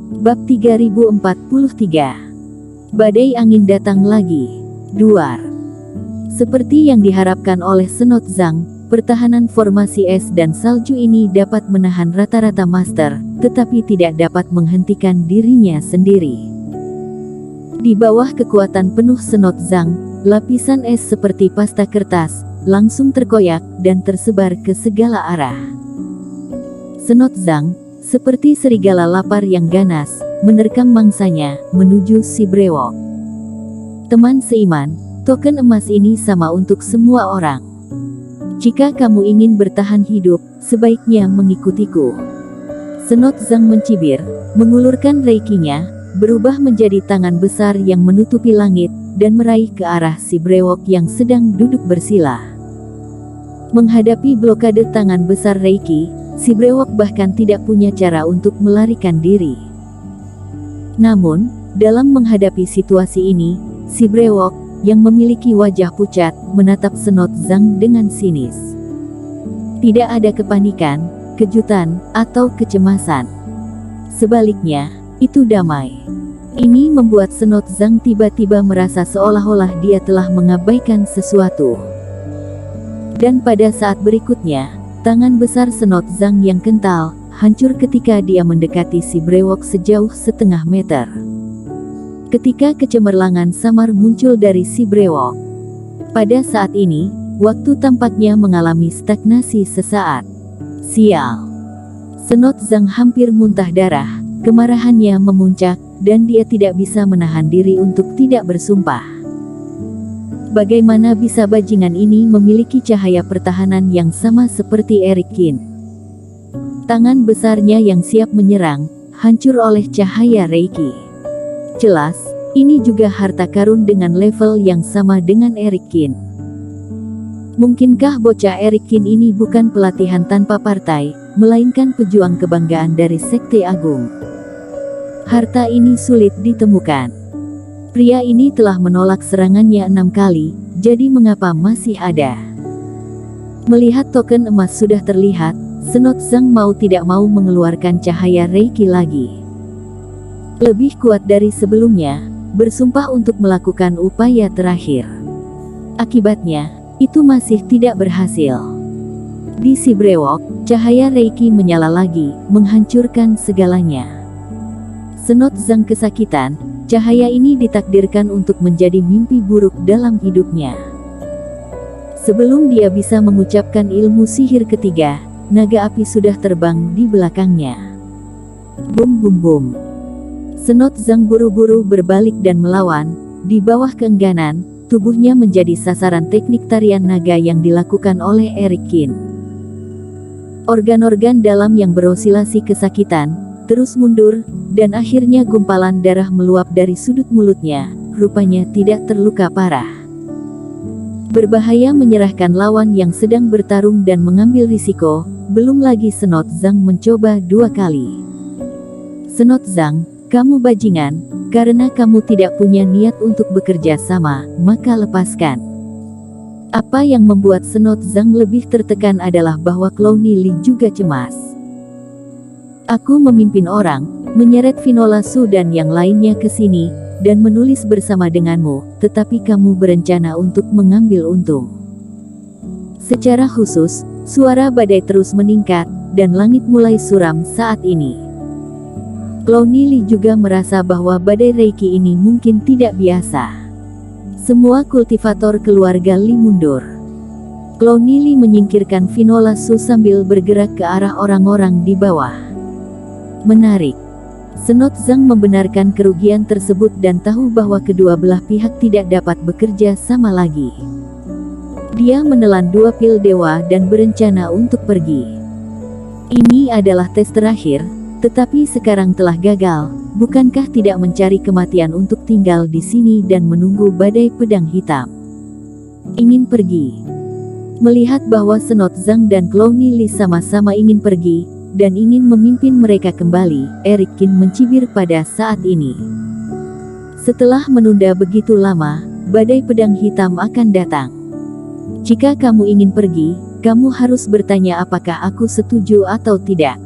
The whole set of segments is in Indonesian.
Bab 3043. Badai angin datang lagi. Duar. Seperti yang diharapkan oleh Senot Zhang, pertahanan formasi es dan salju ini dapat menahan rata-rata master, tetapi tidak dapat menghentikan dirinya sendiri. Di bawah kekuatan penuh Senot Zhang, lapisan es seperti pasta kertas, langsung terkoyak dan tersebar ke segala arah. Senot Zhang, seperti serigala lapar yang ganas, menerkam mangsanya, menuju si brewok. Teman seiman, token emas ini sama untuk semua orang. Jika kamu ingin bertahan hidup, sebaiknya mengikutiku. Senot Zhang mencibir, mengulurkan reikinya, berubah menjadi tangan besar yang menutupi langit, dan meraih ke arah si brewok yang sedang duduk bersila. Menghadapi blokade tangan besar reiki, si brewok bahkan tidak punya cara untuk melarikan diri. Namun, dalam menghadapi situasi ini, si brewok, yang memiliki wajah pucat, menatap Senot Zhang dengan sinis. Tidak ada kepanikan, kejutan, atau kecemasan. Sebaliknya, itu damai. Ini membuat Senot Zhang tiba-tiba merasa seolah-olah dia telah mengabaikan sesuatu. Dan pada saat berikutnya, tangan besar Senot Zhang yang kental, hancur ketika dia mendekati si brewok sejauh setengah meter. Ketika kecemerlangan samar muncul dari si brewok. Pada saat ini, waktu tampaknya mengalami stagnasi sesaat. Sial. Senot Zhang hampir muntah darah, kemarahannya memuncak, dan dia tidak bisa menahan diri untuk tidak bersumpah. Bagaimana bisa bajingan ini memiliki cahaya pertahanan yang sama seperti Eric Qin? Tangan besarnya yang siap menyerang, hancur oleh cahaya reiki. Jelas, ini juga harta karun dengan level yang sama dengan Eric Qin. Mungkinkah bocah Eric Qin ini bukan pelatihan tanpa partai, melainkan pejuang kebanggaan dari Sekte Agung? Harta ini sulit ditemukan. Pria ini telah menolak serangannya 6 kali, jadi mengapa masih ada? Melihat token emas sudah terlihat, Senot Zhang mau tidak mau mengeluarkan cahaya reiki lagi. Lebih kuat dari sebelumnya, bersumpah untuk melakukan upaya terakhir. Akibatnya, itu masih tidak berhasil. Di si brewok, cahaya reiki menyala lagi, menghancurkan segalanya. Senot Zhang kesakitan, cahaya ini ditakdirkan untuk menjadi mimpi buruk dalam hidupnya. Sebelum dia bisa mengucapkan ilmu sihir ketiga, naga api sudah terbang di belakangnya. Bum bum bum. Senot Zhang buru-buru berbalik dan melawan. Di bawah keengganan, tubuhnya menjadi sasaran teknik tarian naga yang dilakukan oleh Eric Qin. Organ-organ dalam yang berosilasi kesakitan, terus mundur, dan akhirnya gumpalan darah meluap dari sudut mulutnya, rupanya tidak terluka parah. Berbahaya menyerahkan lawan yang sedang bertarung dan mengambil risiko, belum lagi Senot Zhang mencoba 2 kali. Senot Zhang, kamu bajingan, karena kamu tidak punya niat untuk bekerja sama, maka lepaskan. Apa yang membuat Senot Zhang lebih tertekan adalah bahwa Clowny Li juga cemas. Aku memimpin orang, menyeret Vinola Su dan yang lainnya ke sini, dan menulis bersama denganmu, tetapi kamu berencana untuk mengambil untung. Secara khusus, suara badai terus meningkat, dan langit mulai suram saat ini. Clowny Li juga merasa bahwa badai reiki ini mungkin tidak biasa. Semua kultivator keluarga Li mundur. Clowny Li menyingkirkan Vinola Su sambil bergerak ke arah orang-orang di bawah. Menarik. Senot Zhang membenarkan kerugian tersebut dan tahu bahwa kedua belah pihak tidak dapat bekerja sama lagi. Dia menelan 2 pil dewa dan berencana untuk pergi. Ini adalah tes terakhir, tetapi sekarang telah gagal. Bukankah tidak mencari kematian untuk tinggal di sini dan menunggu badai pedang hitam? Ingin pergi. Melihat bahwa Senot Zhang dan Clowny Li sama-sama ingin pergi, dan ingin memimpin mereka kembali, Eric Qin mencibir pada saat ini. Setelah menunda begitu lama, badai pedang hitam akan datang. Jika kamu ingin pergi, kamu harus bertanya apakah aku setuju atau tidak.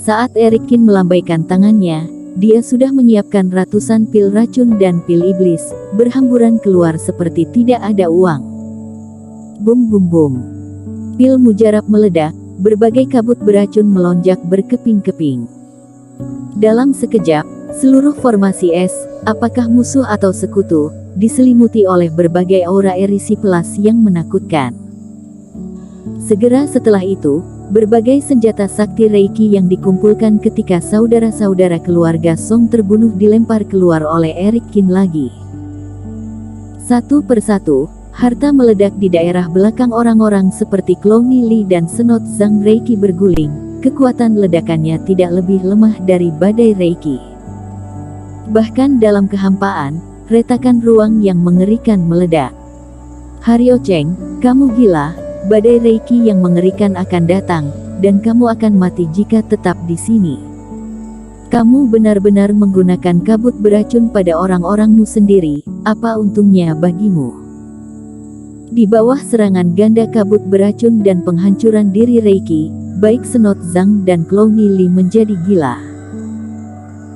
Saat Erik Kin melambaikan tangannya, dia sudah menyiapkan ratusan pil racun dan pil iblis, berhamburan keluar seperti tidak ada uang. Bum bum bum. Pil mujarab meledak, berbagai kabut beracun melonjak berkeping-keping. Dalam sekejap, seluruh formasi es, apakah musuh atau sekutu, diselimuti oleh berbagai aura erisiplas yang menakutkan. Segera setelah itu, berbagai senjata sakti Reiki yang dikumpulkan ketika saudara-saudara keluarga Song terbunuh dilempar keluar oleh Erik Kin lagi. Satu persatu, harta meledak di daerah belakang orang-orang seperti Clowny Lee dan Senot Zhang Reiki berguling, kekuatan ledakannya tidak lebih lemah dari badai Reiki. Bahkan dalam kehampaan, retakan ruang yang mengerikan meledak. Haryo Cheng, kamu gila, badai Reiki yang mengerikan akan datang, dan kamu akan mati jika tetap di sini. Kamu benar-benar menggunakan kabut beracun pada orang-orangmu sendiri, apa untungnya bagimu? Di bawah serangan ganda kabut beracun dan penghancuran diri Reiki, baik Senot Zhang dan Clowny Lee menjadi gila.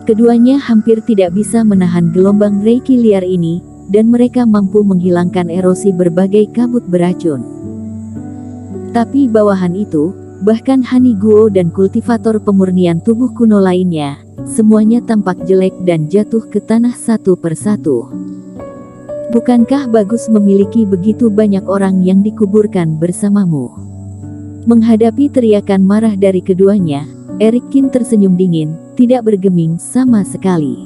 Keduanya hampir tidak bisa menahan gelombang Reiki liar ini, dan mereka mampu menghilangkan erosi berbagai kabut beracun. Tapi bawahan itu, bahkan Hani Guo dan kultivator pemurnian tubuh kuno lainnya, semuanya tampak jelek dan jatuh ke tanah satu persatu. Bukankah bagus memiliki begitu banyak orang yang dikuburkan bersamamu? Menghadapi teriakan marah dari keduanya, Erik Kin tersenyum dingin, tidak bergeming sama sekali.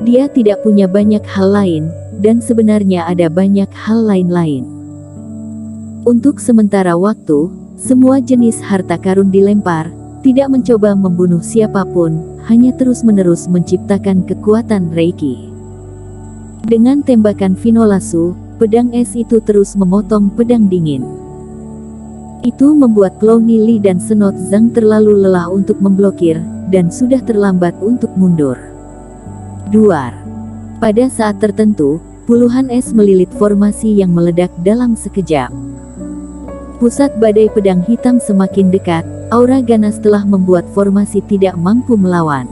Dia tidak punya banyak hal lain, dan sebenarnya ada banyak hal lain-lain. Untuk sementara waktu, semua jenis harta karun dilempar, tidak mencoba membunuh siapapun, hanya terus-menerus menciptakan kekuatan Reiki. Dengan tembakan Vinolasu, pedang es itu terus memotong pedang dingin. Itu membuat Clowny Lee dan Senot Zhang terlalu lelah untuk memblokir, dan sudah terlambat untuk mundur. Duar. Pada saat tertentu, puluhan es melilit formasi yang meledak dalam sekejap. Pusat badai pedang hitam semakin dekat, aura ganas telah membuat formasi tidak mampu melawan.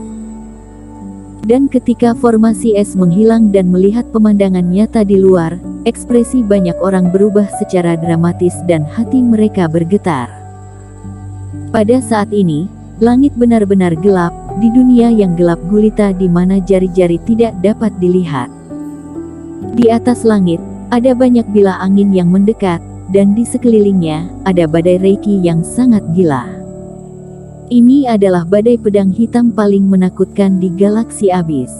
Dan ketika formasi es menghilang dan melihat pemandangan nyata di luar, ekspresi banyak orang berubah secara dramatis dan hati mereka bergetar. Pada saat ini, langit benar-benar gelap, di dunia yang gelap gulita di mana jari-jari tidak dapat dilihat. Di atas langit, ada banyak bilah angin yang mendekat, dan di sekelilingnya, ada badai Reiki yang sangat gila. Ini adalah badai pedang hitam paling menakutkan di galaksi abis.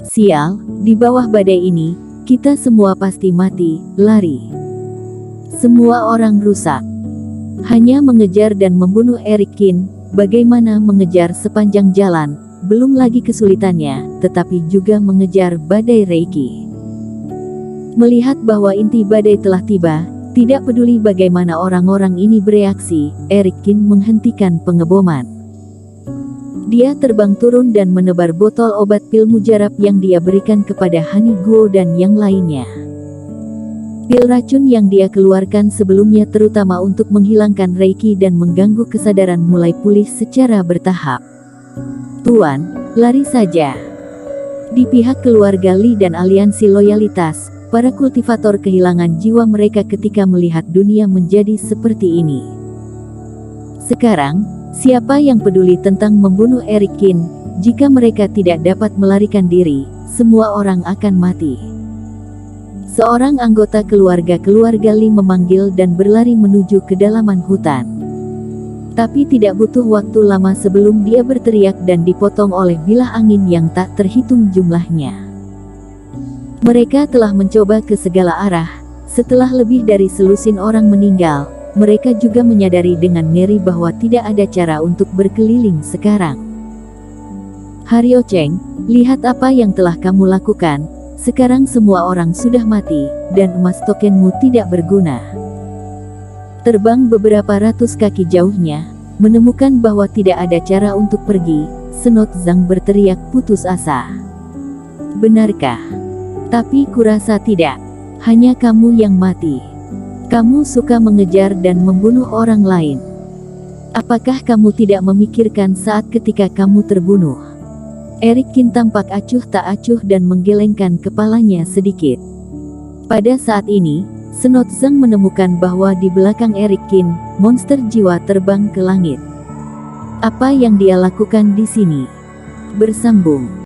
Sial, di bawah badai ini, kita semua pasti mati, lari. Semua orang rusak. Hanya mengejar dan membunuh Erik Kin, bagaimana mengejar sepanjang jalan, belum lagi kesulitannya, tetapi juga mengejar badai Reiki. Melihat bahwa inti badai telah tiba, tidak peduli bagaimana orang-orang ini bereaksi, Erik Kin menghentikan pengeboman. Dia terbang turun dan menebar botol obat pil mujarab yang dia berikan kepada Hani Guo dan yang lainnya. Pil racun yang dia keluarkan sebelumnya terutama untuk menghilangkan Reiki dan mengganggu kesadaran mulai pulih secara bertahap. Tuan, lari saja. Di pihak keluarga Lee dan aliansi loyalitas, para kultivator kehilangan jiwa mereka ketika melihat dunia menjadi seperti ini. Sekarang, siapa yang peduli tentang membunuh Erik Kin? Jika mereka tidak dapat melarikan diri, semua orang akan mati. Seorang anggota keluarga Lee memanggil dan berlari menuju kedalaman hutan. Tapi tidak butuh waktu lama sebelum dia berteriak dan dipotong oleh bilah angin yang tak terhitung jumlahnya. Mereka telah mencoba ke segala arah. Setelah lebih dari selusin orang meninggal, mereka juga menyadari dengan ngeri bahwa tidak ada cara untuk berkeliling sekarang. Haryo Cheng, lihat apa yang telah kamu lakukan. Sekarang semua orang sudah mati, dan emas tokenmu tidak berguna. Terbang beberapa ratus kaki jauhnya, menemukan bahwa tidak ada cara untuk pergi, Senot Zhang berteriak putus asa. Benarkah? Tapi kurasa tidak. Hanya kamu yang mati. Kamu suka mengejar dan membunuh orang lain. Apakah kamu tidak memikirkan saat ketika kamu terbunuh? Erik Kin tampak acuh tak acuh dan menggelengkan kepalanya sedikit. Pada saat ini, Snot Zhang menemukan bahwa di belakang Erik Kin, monster jiwa terbang ke langit. Apa yang dia lakukan di sini? Bersambung.